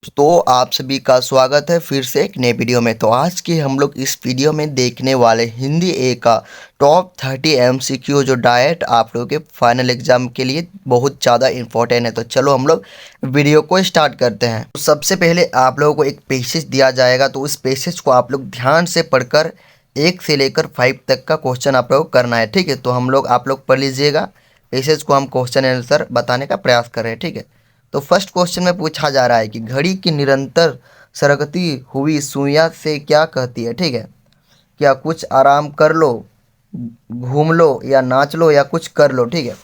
तो आप सभी का स्वागत है फिर से एक नए वीडियो में। तो आज के हम लोग इस वीडियो में देखने वाले हिंदी ए का टॉप 30 एमसीक्यू जो डायरेक्ट आप लोगों के फाइनल एग्जाम के लिए बहुत ज़्यादा इंपॉर्टेंट है। तो चलो हम लोग वीडियो को स्टार्ट करते हैं। तो सबसे पहले आप लोगों को एक पैसेज दिया जाएगा, तो उस पैसेज को आप लोग ध्यान से पढ़कर 1 से लेकर 5 तक का क्वेश्चन आप लोग को करना है, ठीक है। तो आप लोग पढ़ लीजिएगा पैसेज को, हम क्वेश्चन आंसर बताने का प्रयास कर रहे हैं, ठीक है। तो फर्स्ट क्वेश्चन में पूछा जा रहा है कि घड़ी की निरंतर सरकती हुई सुइयां से क्या कहती है, ठीक है। क्या कुछ आराम कर लो, घूम लो या नाच लो या कुछ कर लो, ठीक है।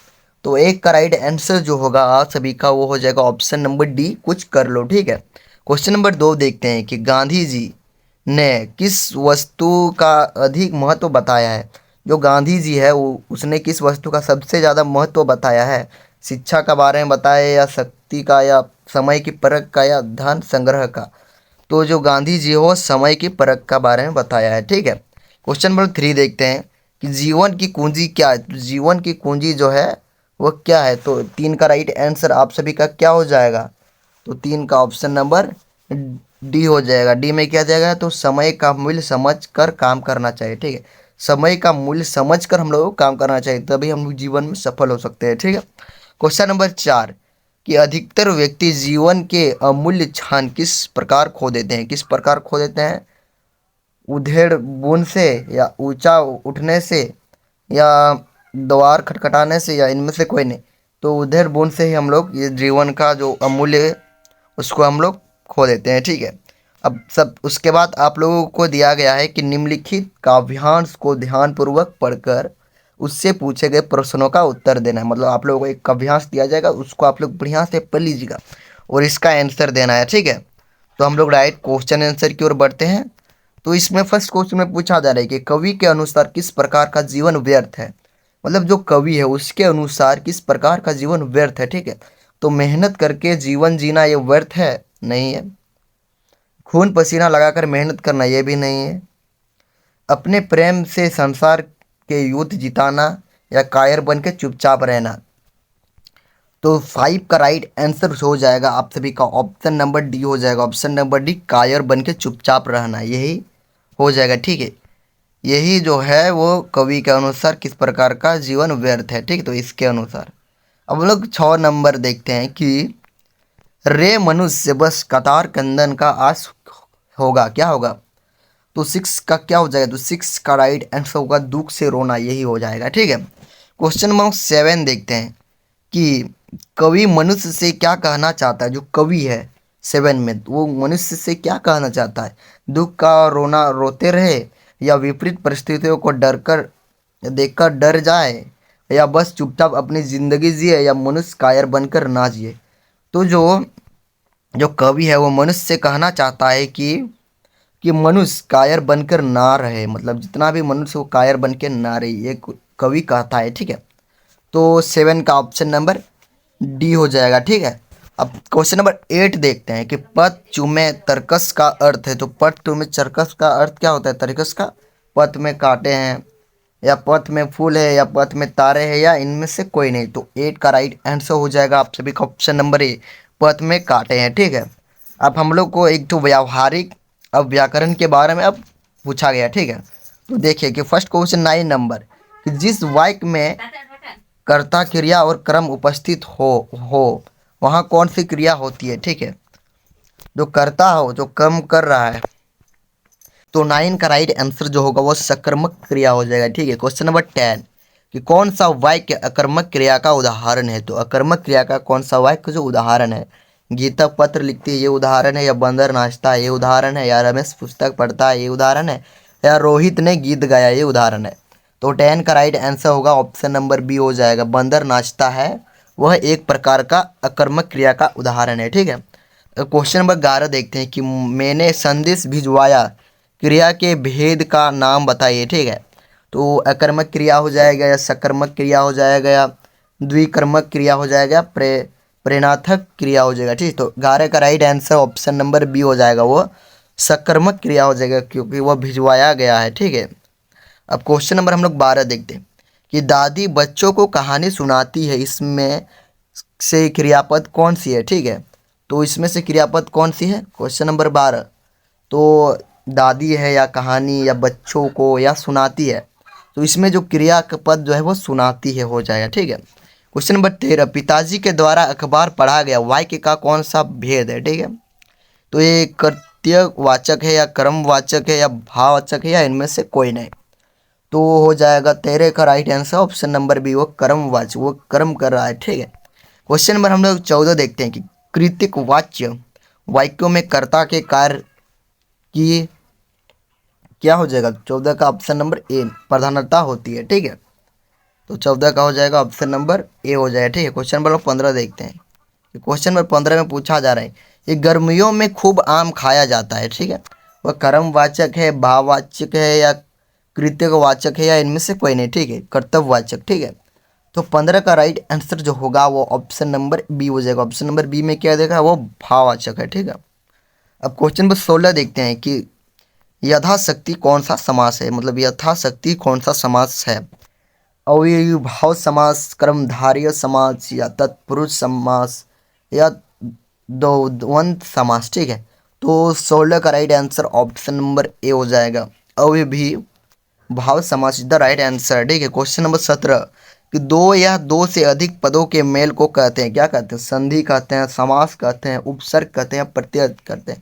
तो एक का राइट आंसर जो होगा आप सभी का वो हो जाएगा ऑप्शन नंबर डी, कुछ कर लो, ठीक है। क्वेश्चन नंबर 2 देखते हैं कि गांधी जी ने किस वस्तु का अधिक महत्व बताया है। जो गांधी जी है वो उसने किस वस्तु का सबसे ज़्यादा महत्व बताया है। शिक्षा का बारे में बताया या शक्ति का या समय की परख का या धन संग्रह का। तो जो गांधी जी हो समय की परख का बारे में बताया है, ठीक है। क्वेश्चन नंबर 3 देखते हैं कि जीवन की कुंजी क्या है। तो जीवन की कुंजी जो है वो क्या है। तो 3 का राइट आंसर आप सभी का क्या हो जाएगा। तो 3 का ऑप्शन नंबर डी हो जाएगा। डी में क्या जाएगा, तो समय का मूल्य समझ कर काम करना चाहिए, ठीक है। समय का मूल्य समझ कर हम लोगों को काम करना चाहिए, तभी हम लोग जीवन में सफल हो सकते हैं, ठीक है। क्वेश्चन नंबर 4 कि अधिकतर व्यक्ति जीवन के अमूल्य क्षण किस प्रकार खो देते हैं। किस प्रकार खो देते हैं। उधेड़ बुन से या ऊंचा उठने से या द्वार खटखटाने से या इनमें से कोई नहीं। तो उधेड़ बुन से ही हम लोग ये जीवन का जो अमूल्य है उसको हम लोग खो देते हैं, ठीक है। अब सब उसके बाद आप लोगों को दिया गया है कि निम्नलिखित काव्यांश को ध्यानपूर्वक पढ़कर उससे पूछे गए प्रश्नों का उत्तर देना है। मतलब आप लोगों को एक काव्यांश दिया जाएगा, उसको आप लोग बढ़िया से पढ़ लीजिएगा और इसका आंसर देना है, ठीक है। तो हम लोग राइट क्वेश्चन आंसर की ओर बढ़ते हैं। तो इसमें फर्स्ट क्वेश्चन में पूछा जा रहा है कि कवि के अनुसार किस प्रकार का जीवन व्यर्थ है। मतलब जो कवि है उसके अनुसार किस प्रकार का जीवन व्यर्थ है, ठीक है। तो मेहनत करके जीवन जीना ये व्यर्थ है, नहीं है। खून पसीना लगाकर मेहनत करना ये भी नहीं है। अपने प्रेम से संसार के युद्ध जिताना या कायर बन के चुपचाप रहना। तो 5 का राइट आंसर हो जाएगा आप सभी का ऑप्शन नंबर डी हो जाएगा। ऑप्शन नंबर डी, कायर बन के चुपचाप रहना, यही हो जाएगा, ठीक है। यही जो है वो कवि के अनुसार किस प्रकार का जीवन व्यर्थ है, ठीक। तो इसके अनुसार अब हम लोग 6 नंबर देखते हैं कि रे मनुष्य बस कतार कंदन का आस होगा, क्या होगा। तो 6 का क्या हो जाएगा। तो 6 का राइट आंसर होगा दुख से रोना, यही हो जाएगा, ठीक है। क्वेश्चन नंबर 7 देखते हैं कि कवि मनुष्य से क्या कहना चाहता है। जो कवि है 7 में वो मनुष्य से क्या कहना चाहता है। दुख का रोना रोते रहे या विपरीत परिस्थितियों को डर कर देखकर डर जाए या बस चुपचाप अपनी जिंदगी जिए या मनुष्य कायर बनकर ना जिए। तो जो जो कवि है वो मनुष्य से कहना चाहता है कि मनुष्य कायर बनकर ना रहे। मतलब जितना भी मनुष्य वो कायर बन के ना रहे, ये कवि कहता है, ठीक है। तो 7 का ऑप्शन नंबर डी हो जाएगा, ठीक है। अब क्वेश्चन नंबर 8 देखते हैं कि पथ चूमे तरकस का अर्थ है। तो पथ चूमे तरकस का अर्थ क्या होता है। तरकस का पथ में कांटे हैं या पथ में फूल है या पथ में तारे हैं या इनमें से कोई नहीं। तो 8 का राइट आंसर हो जाएगा आप सभी का ऑप्शन नंबर ए, पथ में कांटे हैं, ठीक है। अब हम लोग को एक तो व्यावहारिक अब व्याकरण के बारे में अब पूछा गया, ठीक है। तो देखिए कि फर्स्ट क्वेश्चन 9 नंबर कि जिस वाक्य में कर्ता क्रिया और क्रम उपस्थित हो वहाँ कौन सी क्रिया होती है, ठीक है। जो कर्ता हो जो कर्म कर रहा है। तो 9 का राइट आंसर जो होगा वो सकर्मक क्रिया हो जाएगा, ठीक है। क्वेश्चन नंबर 10 कि कौन सा वाक्य अकर्मक क्रिया का उदाहरण है। तो अकर्मक क्रिया का कौन सा वाक्य जो उदाहरण है। गीता पत्र लिखती है, ये उदाहरण है। या बंदर नाचता है, ये उदाहरण है। या रमेश पुस्तक पढ़ता है, ये उदाहरण है। या रोहित ने गीत गाया, ये उदाहरण है। तो 10 का राइट आंसर होगा ऑप्शन नंबर बी हो जाएगा। बंदर नाचता है वह एक प्रकार का अकर्मक क्रिया का उदाहरण है, ठीक है। क्वेश्चन नंबर 11 देखते हैं कि मैंने संदेश भिजवाया क्रिया के भेद का नाम बताइए, ठीक है। तो अकर्मक क्रिया हो जाएगा या सकर्मक क्रिया हो जाएगा या द्विकर्मक क्रिया हो जाएगा, प्रेरणार्थक क्रिया हो जाएगा, ठीक। तो 11 का right answer option number B हो जाएगा, वो सकर्मक क्रिया हो जाएगा क्योंकि वह भिजवाया गया है, ठीक है। अब क्वेश्चन नंबर हम लोग 12 देखते हैं कि दादी बच्चों को कहानी सुनाती है, इसमें से क्रियापद कौन सी है, ठीक है। तो इसमें से क्रियापद कौन सी है? Question number 12। तो दादी है या कहानी या बच्चों को या सुनाती है, तो इसमें जो क्रियापद जो है वो सुनाती है हो जाएगा। ठीक है। क्वेश्चन नंबर 13, पिताजी के द्वारा अखबार पढ़ा गया, वाक्य का कौन सा भेद है? ठीक है। तो ये कर्तव्यवाचक है या कर्मवाचक है या भाववाचक है या इनमें से कोई नहीं? तो हो जाएगा 13 का right answer option number B, वो कर्मवाचक, वो कर्म कर रहा है। ठीक है। क्वेश्चन नंबर हम लोग 14 देखते हैं कि कृतिक वाच्य वाक्यों में कर्ता के कार्य की क्या हो जाएगा? 14 का ऑप्शन नंबर ए, प्रधानता होती है। ठीक है। तो 14 का हो जाएगा ऑप्शन नंबर ए हो जाएगा। ठीक है। क्वेश्चन नंबर 15 देखते हैं। क्वेश्चन नंबर 15 में पूछा जा रहा है, ये गर्मियों में खूब आम खाया जाता है। ठीक है। वह कर्मवाचक है, भाववाचक है या कृत्यवाचक है या इनमें से कोई नहीं? ठीक है, कर्तव्यवाचक। ठीक है। तो 15 का राइट आंसर जो होगा वो ऑप्शन नंबर बी हो जाएगा। ऑप्शन नंबर बी में क्या देगा? वो भाववाचक है। ठीक है। अब क्वेश्चन नंबर 16 देखते हैं कि यथाशक्ति कौन सा समास है? मतलब यथाशक्ति कौन सा समास है? अव्ययीभाव समास, कर्मधारय समास या तत्पुरुष समास या द्वंद्व समास? ठीक है। तो 16 का right answer option number A हो जाएगा, अव्ययीभाव समास इज द राइट आंसर। ठीक है। क्वेश्चन नंबर 17 कि दो या दो से अधिक पदों के मेल को कहते हैं, क्या कहते हैं? संधि कहते हैं, समास कहते हैं, उपसर्ग कहते हैं, प्रत्यय कहते हैं।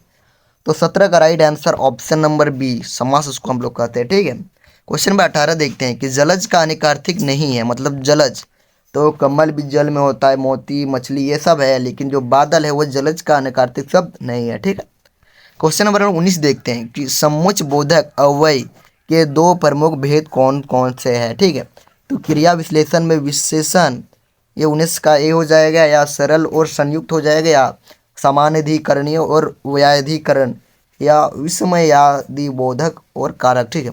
तो 17 का right answer option number B, समास उसको हम लोग कहते हैं। ठीक है। क्वेश्चन नंबर 18 देखते हैं कि जलज का अनिकार्थिक नहीं है। मतलब जलज तो कमल भी जल में होता है, मोती, मछली ये सब है, लेकिन जो बादल है वो जलज का अनिकार्थिक शब्द नहीं है। ठीक है। क्वेश्चन नंबर 19 देखते हैं कि समुच्च बोधक अव्यय के दो प्रमुख भेद कौन कौन से हैं? ठीक है। तो क्रिया विश्लेषण में विशेषण, ये 19 का ए हो जाएगा, या सरल और संयुक्त हो जाएगा, या समानाधिकरणीय और व्याधिकरण, या विस्मयादिबोधक और कारक। ठीक है।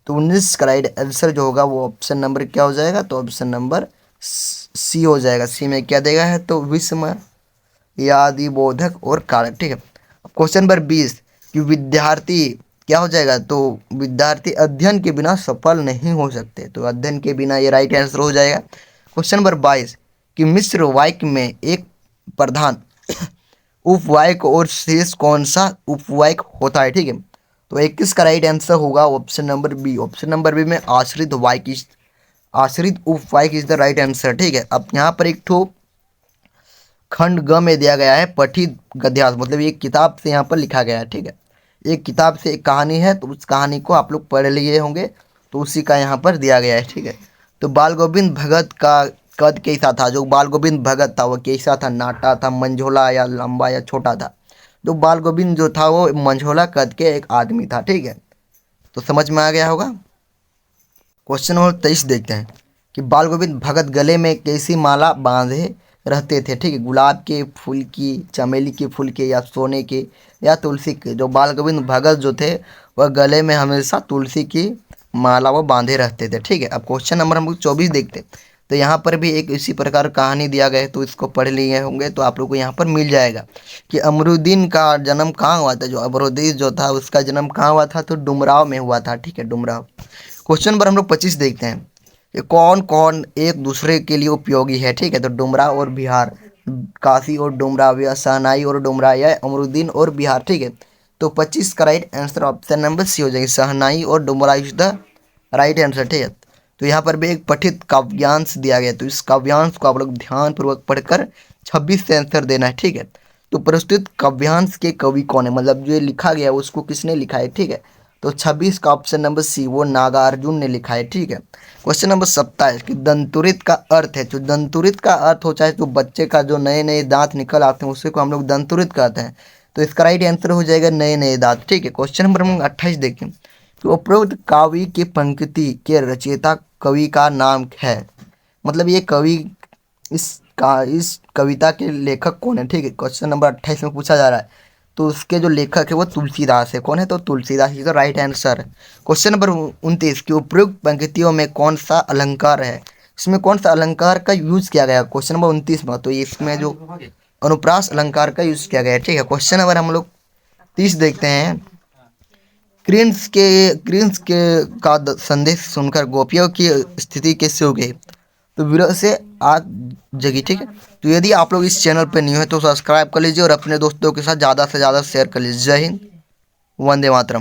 तो 19 का राइट आंसर जो होगा वो ऑप्शन नंबर क्या हो जाएगा? तो ऑप्शन नंबर सी हो जाएगा। सी में क्या देगा है? तो विस्मयादिबोधक और कारक। ठीक है। क्वेश्चन नंबर 20 कि विद्यार्थी क्या हो जाएगा? तो विद्यार्थी अध्ययन के बिना सफल नहीं हो सकते, तो अध्ययन के बिना ये राइट आंसर हो जाएगा। क्वेश्चन नंबर 22 कि मिश्र वाक्य में एक प्रधान उपवाक्य और शेष कौन सा उपवाक्य होता है? ठीक है। तो 21 का राइट आंसर होगा option number B. Option number B में आश्रित वाक्य, आश्रित उपवाक्य इज द राइट आंसर। ठीक है। अब यहाँ पर एक ठो खंड ग में दिया गया है पठित गद्यांश, मतलब एक किताब से यहाँ पर लिखा गया है। ठीक है। एक किताब से एक कहानी है, तो उस कहानी को आप लोग पढ़ लिए होंगे, तो उसी का यहाँ पर दिया गया है। ठीक है। तो बाल गोविंद भगत का कद कैसा था? जो बाल गोविंद भगत था वो कैसा था? नाटा था, मंझोला या लंबा या छोटा था? जो बाल गोविंद जो था वो मंझोला कद के एक आदमी था। ठीक है। तो समझ में आ गया होगा। क्वेश्चन नंबर 23 देखते हैं कि बाल गोविंद भगत गले में कैसी माला बांधे रहते थे? ठीक है। गुलाब के फूल की, चमेली के फूल के, या सोने के, या तुलसी के? जो बाल गोविंद भगत जो थे वह गले में हमेशा तुलसी की माला वो बांधे रहते थे। ठीक है। अब क्वेश्चन नंबर हम लोग 24 देखते हैं। तो यहाँ पर भी एक इसी प्रकार कहानी दिया गया है, तो इसको पढ़ लिए होंगे तो आप लोग को यहाँ पर मिल जाएगा कि अमरुद्दीन का जन्म कहाँ हुआ था? जो अमरुद्दीन जो था उसका जन्म कहाँ हुआ था? तो डुमराव में हुआ था। ठीक है, डुमराव। क्वेश्चन नंबर हम लोग 25 देखते हैं कि कौन कौन एक दूसरे के लिए उपयोगी है? ठीक है। तो डुमराव और बिहार, काशी और डुमराव, या शहनाई और डुमराव, या अमरुद्दीन और बिहार। ठीक है। तो 25 का right answer option number C हो जाएगी, शहनाई और Dumraon is the right answer. ठीक है। तो यहाँ पर भी एक पठित काव्यांश दिया गया, तो इस काव्यांश को आप लोग ध्यानपूर्वक पढ़कर 26 से आंसर देना है। ठीक है। तो प्रस्तुत काव्यांश के कवि कौन है? मतलब जो ये लिखा गया उसको किसने लिखा है? ठीक है। तो 26 का ऑप्शन नंबर सी, वो नागार्जुन ने लिखा है। ठीक है। क्वेश्चन नंबर 27 कि दंतुरित का अर्थ है, जो दंतुरित का अर्थ होता है, जो बच्चे का जो नए नए दांत निकल आते हैं उसी को हम लोग दंतुरित कहते हैं। तो इसका राइट आंसर हो जाएगा नए नए दांत। ठीक है। क्वेश्चन नंबर हम 28 देखें तो उपरोक्त काव्य की पंक्ति के रचयिता कवि का नाम है? मतलब ये कवि, इस कविता के लेखक कौन है? ठीक है। क्वेश्चन नंबर 28 में पूछा जा रहा है, तो उसके जो लेखक है वो तुलसीदास है। कौन है? तो Tulsidas is the right answer. Question number 29 की उपयुक्त पंक्तियों में कौन सा अलंकार है? इसमें कौन सा अलंकार का यूज किया गया? क्वेश्चन नंबर 29 में, तो इसमें जो अनुप्रास अलंकार का यूज किया गया है। ठीक है। क्वेश्चन नंबर हम लोग 30 देखते हैं। कृष्ण के का संदेश सुनकर गोपियों की स्थिति कैसे हो गई? तो विरह से आग जगी। ठीक है। तो यदि आप लोग इस चैनल पर न्यू है तो सब्सक्राइब कर लीजिए और अपने दोस्तों के साथ ज़्यादा से ज़्यादा शेयर कर लीजिए। जय हिंद, वंदे मातरम।